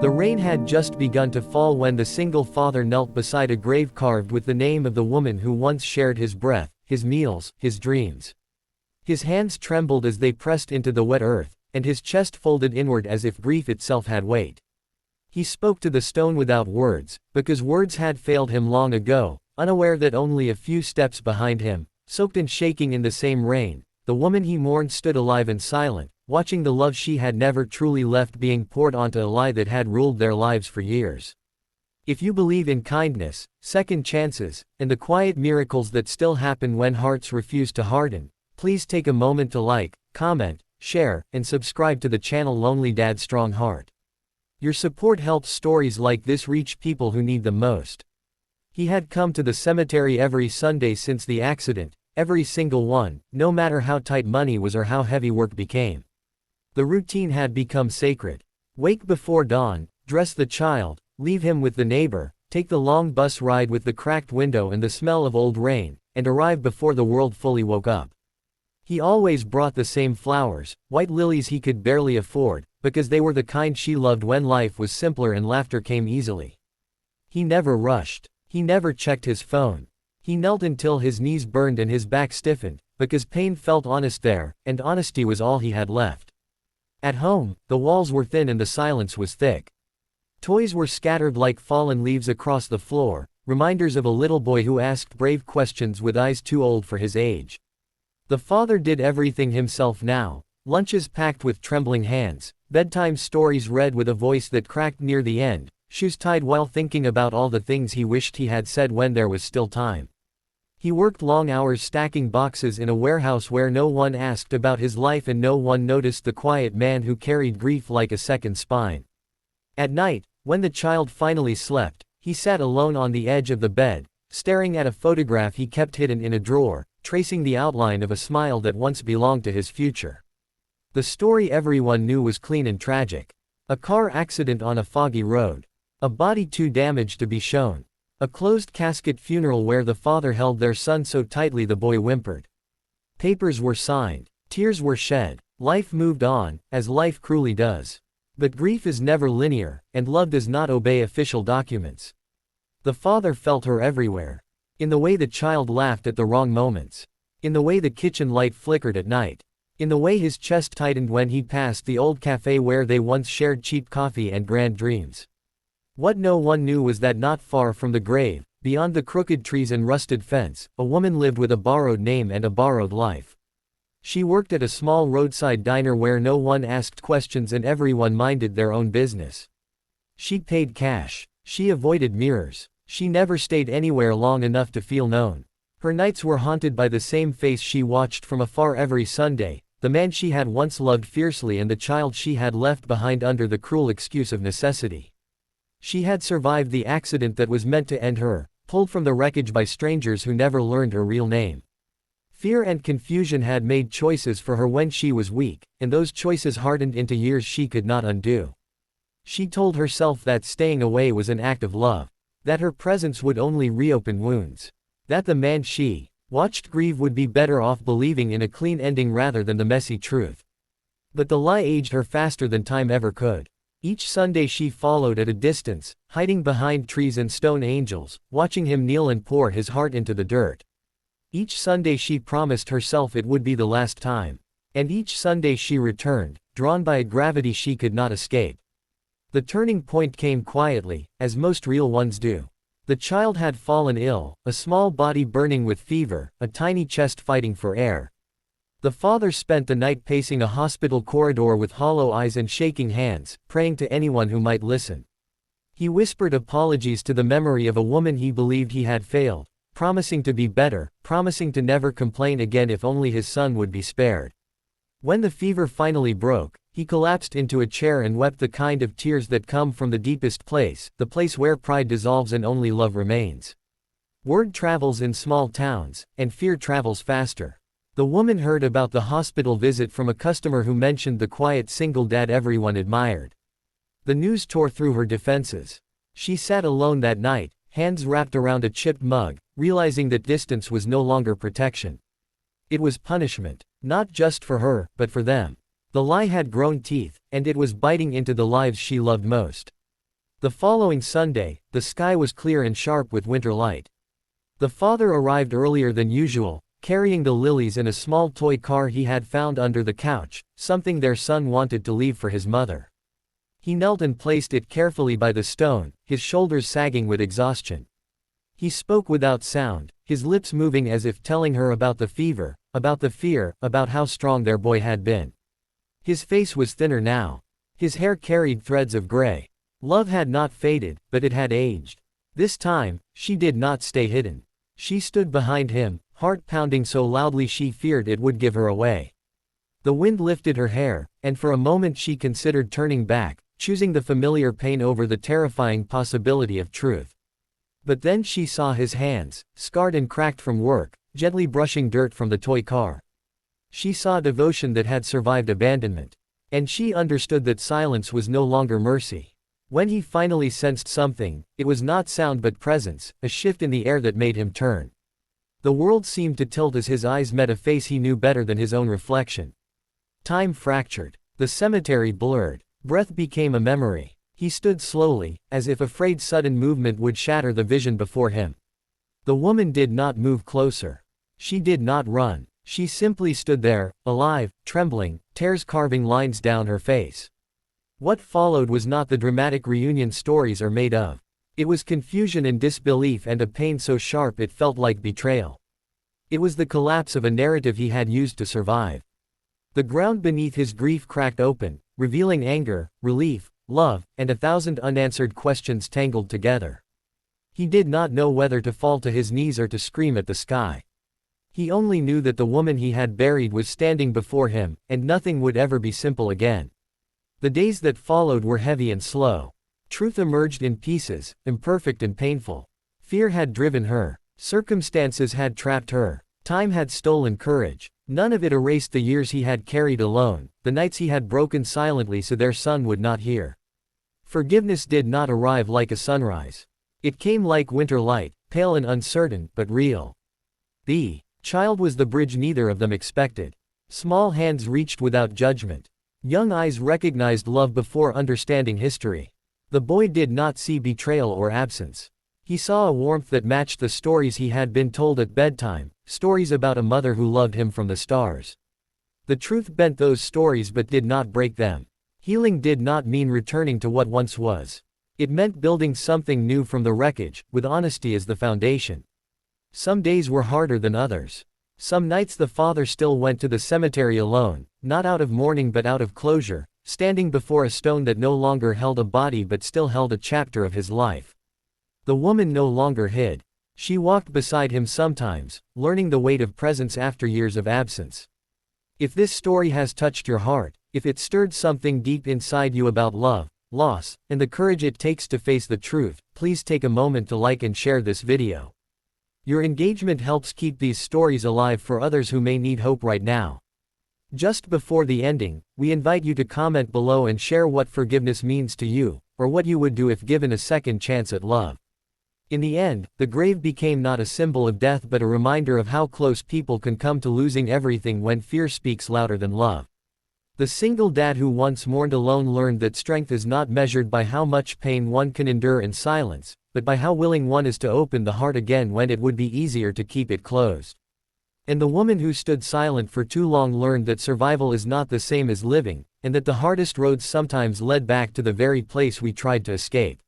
The rain had just begun to fall when the single father knelt beside a grave carved with the name of the woman who once shared his breath, his meals, his dreams. His hands trembled as they pressed into the wet earth, and his chest folded inward as if grief itself had weight. He spoke to the stone without words, because words had failed him long ago, unaware that only a few steps behind him, soaked and shaking in the same rain, the woman he mourned stood alive and silent, watching the love she had never truly left being poured onto a lie that had ruled their lives for years. If you believe in kindness, second chances, and the quiet miracles that still happen when hearts refuse to harden, please take a moment to like, comment, share, and subscribe to the channel Lonely Dad Strong Heart. Your support helps stories like this reach people who need them most. He had come to the cemetery every Sunday since the accident, every single one, no matter how tight money was or how heavy work became. The routine had become sacred. Wake before dawn, dress the child, leave him with the neighbor, take the long bus ride with the cracked window and the smell of old rain, and arrive before the world fully woke up. He always brought the same flowers, white lilies he could barely afford, because they were the kind she loved when life was simpler and laughter came easily. He never rushed. He never checked his phone. He knelt until his knees burned and his back stiffened, because pain felt honest there, and honesty was all he had left. At home, the walls were thin and the silence was thick. Toys were scattered like fallen leaves across the floor, reminders of a little boy who asked brave questions with eyes too old for his age. The father did everything himself now, lunches packed with trembling hands, bedtime stories read with a voice that cracked near the end, shoes tied while thinking about all the things he wished he had said when there was still time. He worked long hours stacking boxes in a warehouse where no one asked about his life and no one noticed the quiet man who carried grief like a second spine. At night, when the child finally slept, he sat alone on the edge of the bed, staring at a photograph he kept hidden in a drawer, tracing the outline of a smile that once belonged to his future. The story everyone knew was clean and tragic. A car accident on a foggy road. A body too damaged to be shown. A closed casket funeral where the father held their son so tightly the boy whimpered. Papers were signed. Tears were shed. Life moved on, as life cruelly does. But grief is never linear, and love does not obey official documents. The father felt her everywhere. In the way the child laughed at the wrong moments. In the way the kitchen light flickered at night. In the way his chest tightened when he passed the old cafe where they once shared cheap coffee and grand dreams. What no one knew was that not far from the grave, beyond the crooked trees and rusted fence, a woman lived with a borrowed name and a borrowed life. She worked at a small roadside diner where no one asked questions and everyone minded their own business. She paid cash. She avoided mirrors. She never stayed anywhere long enough to feel known. Her nights were haunted by the same face she watched from afar every Sunday, the man she had once loved fiercely and the child she had left behind under the cruel excuse of necessity. She had survived the accident that was meant to end her, pulled from the wreckage by strangers who never learned her real name. Fear and confusion had made choices for her when she was weak, and those choices hardened into years she could not undo. She told herself that staying away was an act of love. That her presence would only reopen wounds. That the man she watched grieve would be better off believing in a clean ending rather than the messy truth. But the lie aged her faster than time ever could. Each Sunday she followed at a distance, hiding behind trees and stone angels, watching him kneel and pour his heart into the dirt. Each Sunday she promised herself it would be the last time. And each Sunday she returned, drawn by a gravity she could not escape. The turning point came quietly, as most real ones do. The child had fallen ill, a small body burning with fever, a tiny chest fighting for air. The father spent the night pacing a hospital corridor with hollow eyes and shaking hands, praying to anyone who might listen. He whispered apologies to the memory of a woman he believed he had failed, promising to be better, promising to never complain again if only his son would be spared. When the fever finally broke, he collapsed into a chair and wept the kind of tears that come from the deepest place, the place where pride dissolves and only love remains. Word travels in small towns, and fear travels faster. The woman heard about the hospital visit from a customer who mentioned the quiet single dad everyone admired. The news tore through her defenses. She sat alone that night, hands wrapped around a chipped mug, realizing that distance was no longer protection. It was punishment, not just for her, but for them. The lie had grown teeth, and it was biting into the lives she loved most. The following Sunday, the sky was clear and sharp with winter light. The father arrived earlier than usual, carrying the lilies and a small toy car he had found under the couch, something their son wanted to leave for his mother. He knelt and placed it carefully by the stone, his shoulders sagging with exhaustion. He spoke without sound, his lips moving as if telling her about the fever, about the fear, about how strong their boy had been. His face was thinner now. His hair carried threads of gray. Love had not faded, but it had aged. This time, she did not stay hidden. She stood behind him, heart pounding so loudly she feared it would give her away. The wind lifted her hair, and for a moment she considered turning back, choosing the familiar pain over the terrifying possibility of truth. But then she saw his hands, scarred and cracked from work, gently brushing dirt from the toy car. She saw devotion that had survived abandonment. And she understood that silence was no longer mercy. When he finally sensed something, it was not sound but presence, a shift in the air that made him turn. The world seemed to tilt as his eyes met a face he knew better than his own reflection. Time fractured. The cemetery blurred. Breath became a memory. He stood slowly, as if afraid sudden movement would shatter the vision before him. The woman did not move closer. She did not run. She simply stood there, alive, trembling, tears carving lines down her face. What followed was not the dramatic reunion stories are made of. It was confusion and disbelief and a pain so sharp it felt like betrayal. It was the collapse of a narrative he had used to survive. The ground beneath his grief cracked open, revealing anger, relief, love, and 1,000 unanswered questions tangled together. He did not know whether to fall to his knees or to scream at the sky. He only knew that the woman he had buried was standing before him, and nothing would ever be simple again. The days that followed were heavy and slow. Truth emerged in pieces, imperfect and painful. Fear had driven her. Circumstances had trapped her. Time had stolen courage. None of it erased the years he had carried alone, the nights he had broken silently so their son would not hear. Forgiveness did not arrive like a sunrise. It came like winter light, pale and uncertain, but real. The child was the bridge neither of them expected. Small hands reached without judgment. Young eyes recognized love before understanding history. The boy did not see betrayal or absence. He saw a warmth that matched the stories he had been told at bedtime, stories about a mother who loved him from the stars. The truth bent those stories but did not break them. Healing did not mean returning to what once was. It meant building something new from the wreckage, with honesty as the foundation. Some days were harder than others. Some nights the father still went to the cemetery alone, not out of mourning but out of closure, standing before a stone that no longer held a body but still held a chapter of his life. The woman no longer hid. She walked beside him sometimes, learning the weight of presence after years of absence. If this story has touched your heart, if it stirred something deep inside you about love, loss, and the courage it takes to face the truth, please take a moment to like and share this video. Your engagement helps keep these stories alive for others who may need hope right now. Just before the ending, we invite you to comment below and share what forgiveness means to you, or what you would do if given a second chance at love. In the end, the grave became not a symbol of death but a reminder of how close people can come to losing everything when fear speaks louder than love. The single dad who once mourned alone learned that strength is not measured by how much pain one can endure in silence, but by how willing one is to open the heart again when it would be easier to keep it closed. And the woman who stood silent for too long learned that survival is not the same as living, and that the hardest roads sometimes led back to the very place we tried to escape.